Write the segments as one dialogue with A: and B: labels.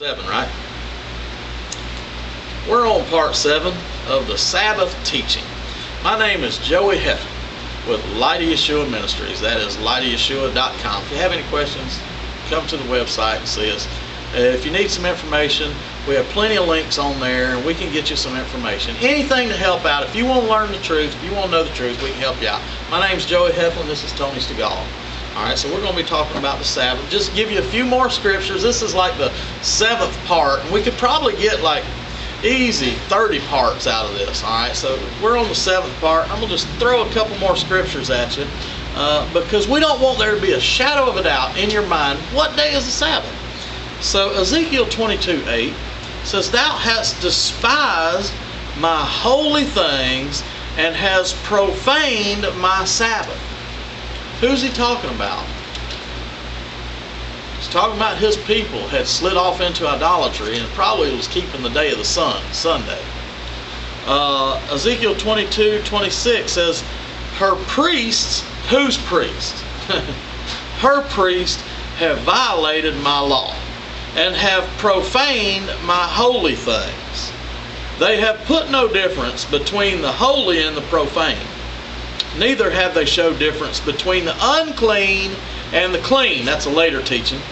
A: 7, right? We're on part 7 of the Sabbath teaching. My name is Joey Heflin with Light of Yeshua Ministries. That is lightofyeshua.com. If you have any questions, come to the website and see us. If you need some information, we have plenty of links on there and we can get you some information. Anything to help out. If you want to learn the truth, if you want to know the truth, we can help you out. My name is Joey Heflin. This is Tony Stegall. Alright, so we're going to be talking about the Sabbath. Just give you a few more scriptures. This is like the 7th part, and we could probably get like easy 30 parts out of this. Alright, so we're on the 7th part. I'm going to just throw a couple more scriptures at you because we don't want there to be a shadow of a doubt in your mind what day is the Sabbath. So Ezekiel 22:8 says, "Thou hast despised my holy things and has profaned my Sabbath." Who's he talking about? He's talking about his people had slid off into idolatry and probably was keeping the day of the sun, Sunday. Ezekiel 22:26 says, "Her priests," whose priests? "Her priests have violated my law and have profaned my holy things. They have put no difference between the holy and the profane. Neither have they showed difference between the unclean and the clean," that's a later teaching,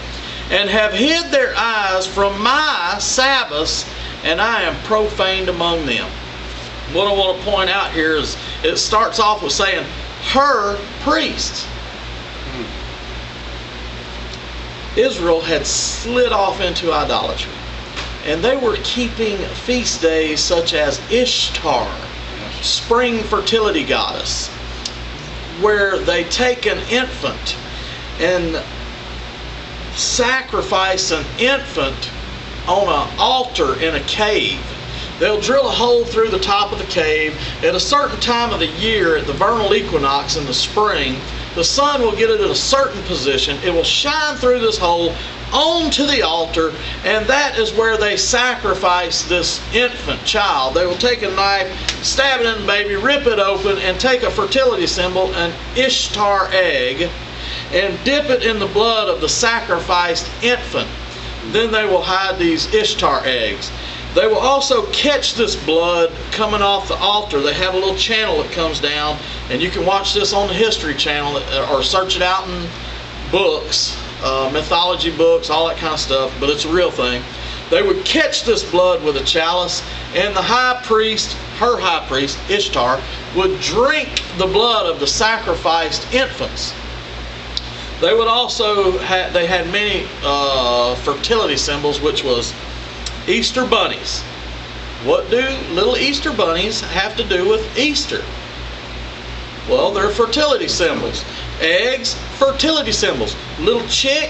A: "and have hid their eyes from my Sabbaths, and I am profaned among them." What I want to point out here is it starts off with saying, her priests. Israel had slid off into idolatry, and they were keeping feast days such as Ishtar, spring fertility goddess, where they take an infant and sacrifice an infant on an altar in a cave. They'll drill a hole through the top of the cave. At a certain time of the year, at the vernal equinox in the spring, the sun will get it in a certain position. It will shine through this hole onto the altar, and that is where they sacrifice this infant child. They will take a knife, stab it in the baby, rip it open, and take a fertility symbol, an Ishtar egg, and dip it in the blood of the sacrificed infant. Then they will hide these Ishtar eggs. They will also catch this blood coming off the altar. They have a little channel that comes down, and you can watch this on the History Channel or search it out in books, mythology books, all that kind of stuff, but it's a real thing. They would catch this blood with a chalice, and the high priest, her high priest, Ishtar, would drink the blood of the sacrificed infants. They would also they had many fertility symbols, which was Easter bunnies. What do little Easter bunnies have to do with Easter? Well, they're fertility symbols. Eggs, fertility symbols. Little chicks,